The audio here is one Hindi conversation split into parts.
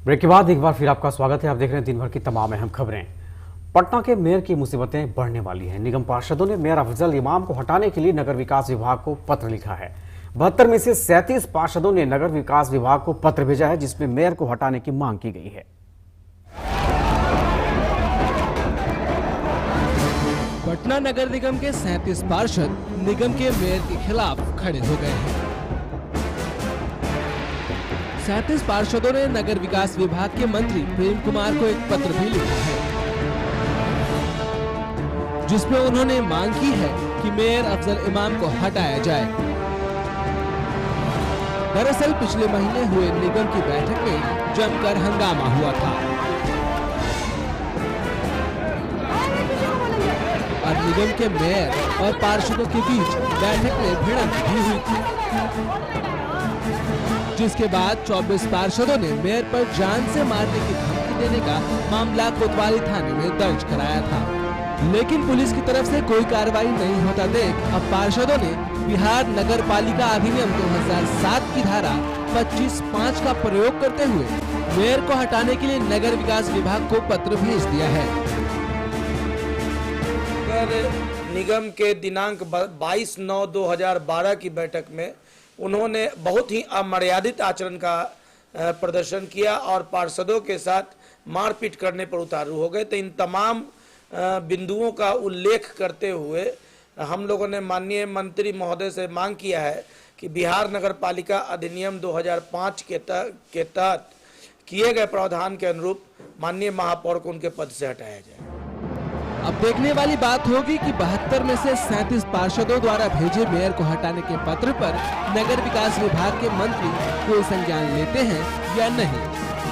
ब्रेक के बाद एक बार फिर आपका स्वागत है। आप देख रहे हैं दिन भर की तमाम अहम खबरें। पटना के मेयर की मुसीबतें बढ़ने वाली हैं। निगम पार्षदों ने मेयर अफजल इमाम को हटाने के लिए नगर विकास विभाग को पत्र लिखा है। 72 में से 37 पार्षदों ने नगर विकास विभाग को पत्र भेजा है, जिसमें मेयर को हटाने की मांग की गई है। पटना नगर निगम के 37 पार्षद निगम के मेयर के खिलाफ खड़े हो गए हैं। 37 पार्षदों ने नगर विकास विभाग के मंत्री प्रेम कुमार को एक पत्र भी लिखा है, जिसमें उन्होंने मांग की है कि मेयर अफजल इमाम को हटाया जाए। दरअसल पिछले महीने हुए निगम की बैठक में जमकर हंगामा हुआ था और निगम के मेयर और पार्षदों के बीच बैठक में भिड़ंत भी हुई थी, जिसके बाद 24 पार्षदों ने मेयर पर जान से मारने की धमकी देने का मामला कोतवाली थाने में दर्ज कराया था। लेकिन पुलिस की तरफ से कोई कार्रवाई नहीं होता देख अब पार्षदों ने बिहार नगर पालिका अधिनियम 2007 की धारा 25(5) का प्रयोग करते हुए मेयर को हटाने के लिए नगर विकास विभाग को पत्र भेज दिया है। निगम के दिनांक 22/9/2012 की बैठक में उन्होंने बहुत ही अमर्यादित आचरण का प्रदर्शन किया और पार्षदों के साथ मारपीट करने पर उतारू हो गए। तो इन तमाम बिंदुओं का उल्लेख करते हुए हम लोगों ने माननीय मंत्री महोदय से मांग किया है कि बिहार नगर पालिका अधिनियम 2005 के तहत किए गए प्रावधान के अनुरूप माननीय महापौर को उनके पद से हटाया जाए। अब देखने वाली बात होगी कि 72 में से 37 पार्षदों द्वारा भेजे मेयर को हटाने के पत्र पर नगर विकास विभाग के मंत्री कोई संज्ञान लेते हैं या नहीं।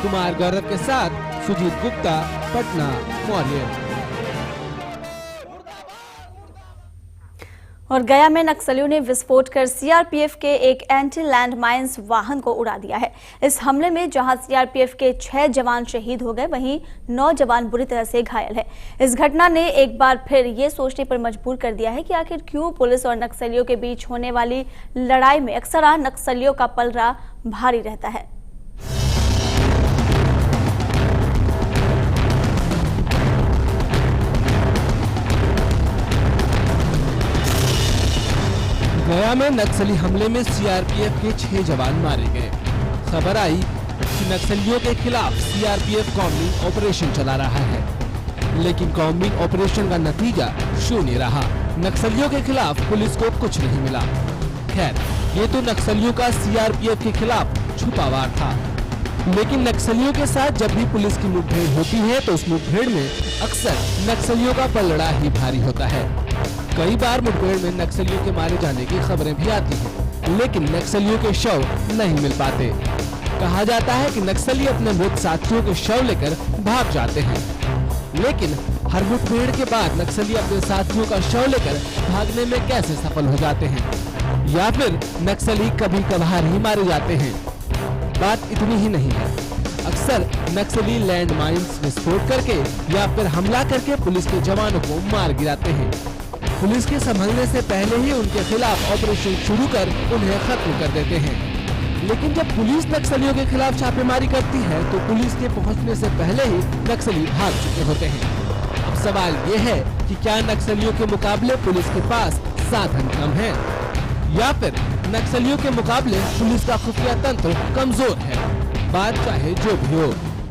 कुमार गौरव के साथ सुजीत गुप्ता, पटना मॉर्निंग। और गया में नक्सलियों ने विस्फोट कर सीआरपीएफ के एक एंटी लैंड माइंस वाहन को उड़ा दिया है। इस हमले में जहां सीआरपीएफ के 6 जवान शहीद हो गए, वहीं 9 जवान बुरी तरह से घायल है। इस घटना ने एक बार फिर ये सोचने पर मजबूर कर दिया है कि आखिर क्यों पुलिस और नक्सलियों के बीच होने वाली लड़ाई में अक्सर नक्सलियों का पलड़ा भारी रहता है। गया में नक्सली हमले में सीआरपीएफ के 6 जवान मारे गए। खबर आई कि नक्सलियों के खिलाफ सीआरपीएफ कॉम्बिंग ऑपरेशन चला रहा है, लेकिन कॉम्बिंग ऑपरेशन का नतीजा शून्य रहा। नक्सलियों के खिलाफ पुलिस को कुछ नहीं मिला। खैर, ये तो नक्सलियों का सीआरपीएफ के खिलाफ छुपा वार था, लेकिन नक्सलियों के साथ जब भी पुलिस की मुठभेड़ होती है तो उस मुठभेड़ में अक्सर नक्सलियों का पलड़ा ही भारी होता है। कई बार मुठभेड़ में नक्सलियों के मारे जाने की खबरें भी आती हैं, लेकिन नक्सलियों के शव नहीं मिल पाते। कहा जाता है कि नक्सली अपने मृत साथियों के शव लेकर भाग जाते हैं, लेकिन हर मुठभेड़ के बाद नक्सली अपने साथियों का शव लेकर भागने में कैसे सफल हो जाते हैं, या फिर नक्सली कभी कभार ही मारे जाते हैं। बात इतनी ही नहीं है, अक्सर नक्सली लैंड माइंस विस्फोट करके या फिर हमला करके पुलिस के जवानों को मार गिराते हैं। पुलिस के संभलने से पहले ही उनके खिलाफ ऑपरेशन शुरू कर उन्हें खत्म कर देते हैं। लेकिन जब पुलिस नक्सलियों के खिलाफ छापेमारी करती है तो पुलिस के पहुंचने से पहले ही नक्सली भाग चुके होते हैं। अब सवाल ये है कि क्या नक्सलियों के मुकाबले पुलिस के पास साधन कम है, या फिर नक्सलियों के मुकाबले पुलिस का खुफिया तंत्र कमजोर है। बात चाहे जो भी हो,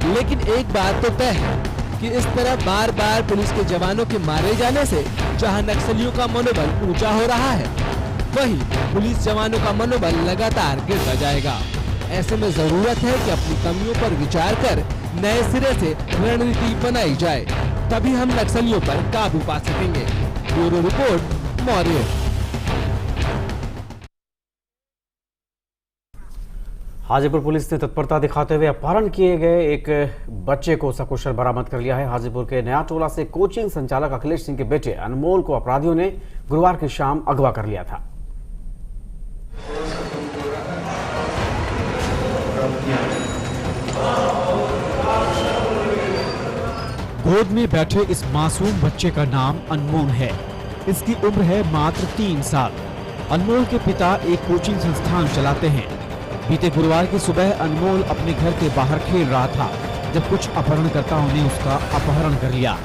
लेकिन एक बात तो तय है कि इस तरह बार बार पुलिस के जवानों के मारे जाने से जहां नक्सलियों का मनोबल ऊंचा हो रहा है, वहीं पुलिस जवानों का मनोबल लगातार गिरता जाएगा। ऐसे में जरूरत है कि अपनी कमियों पर विचार कर नए सिरे से रणनीति बनाई जाए, तभी हम नक्सलियों पर काबू पा सकेंगे। Bureau report Maurya. Hajipur police ने तत्परता दिखाते हुए अपहरण किए गए एक बच्चे को सकुशल बरामद कर लिया है। हाजीपुर के नया टोला से कोचिंग संचालक अखिलेश सिंह के बेटे अनमोल को अपराधियों ने गुरुवार की शाम अगवा कर लिया था। गोद में बैठे इस मासूम बच्चे का नाम अनमोल है। इसकी उम्र है मात्र 3 साल। अनमोल के पिता एक कोचिंग संस्थान चलाते हैं। बीते गुरुवार की सुबह अनमोल अपने घर के बाहर खेल रहा था जब कुछ अपहरणकर्ताओं ने उसका अपहरण कर लिया।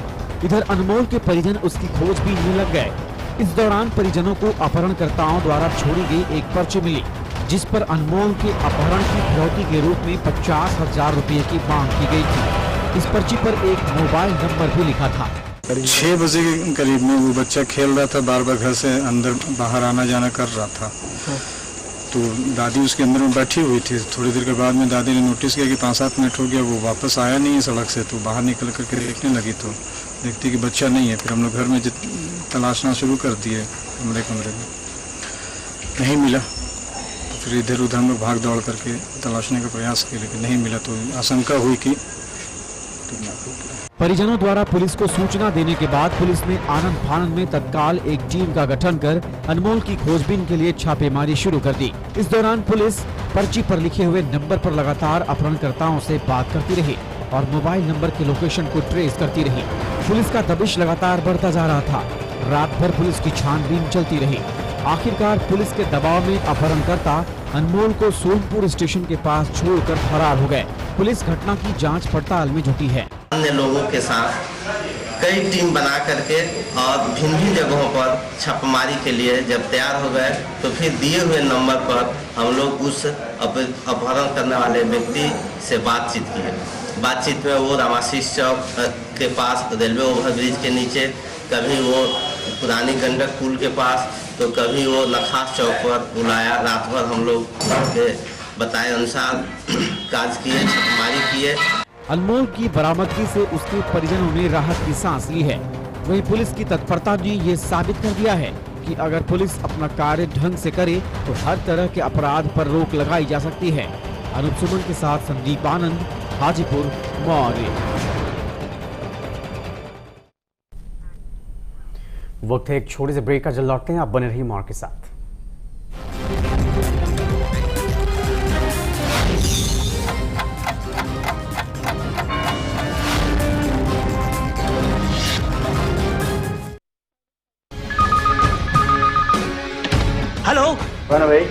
इधर अनमोल के परिजन उसकी खोजबीन में लग गए। इस दौरान परिजनों को अपहरणकर्ताओं द्वारा छोड़ी गई एक पर्ची मिली जिस पर अनमोल के अपहरण की फिरौती के रूप में 50,000 रुपए की मांग की गई थी। इस पर्ची पर एक मोबाइल नंबर भी लिखा था। 6 बजे के करीब में वो बच्चा खेल रहा था, बार बार घर से अंदर बाहर आना जाना कर रहा था। तो दादी उसके अंदर में बैठी हुई थी। थोड़ी देर के बाद में दादी ने नोटिस किया कि 5-7 मिनट हो गया, वो वापस आया नहीं है सड़क से। तो बाहर निकल करके देखने लगी तो देखती कि बच्चा नहीं है। फिर हम लोग घर में तलाशना शुरू कर दिए, कमरे में नहीं मिला। फिर इधर उधर हम लोग भाग दौड़ करके तलाशने का प्रयास किया, लेकिन नहीं मिला। तो आशंका हुई कि परिजनों द्वारा पुलिस को सूचना देने के बाद पुलिस ने आनंद फानंद में तत्काल एक टीम का गठन कर अनमोल की खोजबीन के लिए छापेमारी शुरू कर दी। इस दौरान पुलिस पर्ची पर लिखे हुए नंबर पर लगातार अपहरणकर्ताओं से बात करती रही और मोबाइल नंबर के लोकेशन को ट्रेस करती रही। पुलिस का दबिश लगातार बढ़ता जा रहा था। रात भर पुलिस की छानबीन चलती रही। आखिरकार पुलिस के दबाव में अपहरणकर्ता अनमोल को सोनपुर स्टेशन के पास छोड़कर फरार हो गए। पुलिस घटना की जांच पड़ताल में जुटी है। अन्य लोगों के साथ कई टीम बना करके और भिन्न भिन्न जगहों पर छापेमारी के लिए जब तैयार हो गए तो फिर दिए हुए नंबर पर हम लोग उस अपहरण करने वाले व्यक्ति से बातचीत किए। बातचीत में वो रामाशीष चौक के पास रेलवे ओवरब्रिज के नीचे, कभी वो पुरानी गंडक पुल के पास, तो कभी वो नखास चौक पर बुलाया। रात भर हम लोग के बताए अनुसार काज किए, छापेमारी किए। अनमोल की बरामदगी से उसके परिजनों ने राहत की सांस ली है। वहीं पुलिस की तत्परता ने ये साबित कर दिया है कि अगर पुलिस अपना कार्य ढंग से करे तो हर तरह के अपराध पर रोक लगाई जा सकती है। अनुप सुमन के साथ संदीप आनंद, हाजीपुर, मौर्य। वक्त है एक छोटे से ब्रेक का, जल्द लौटते हैं। आप बने रहिए मौर्य के साथ। हेलो।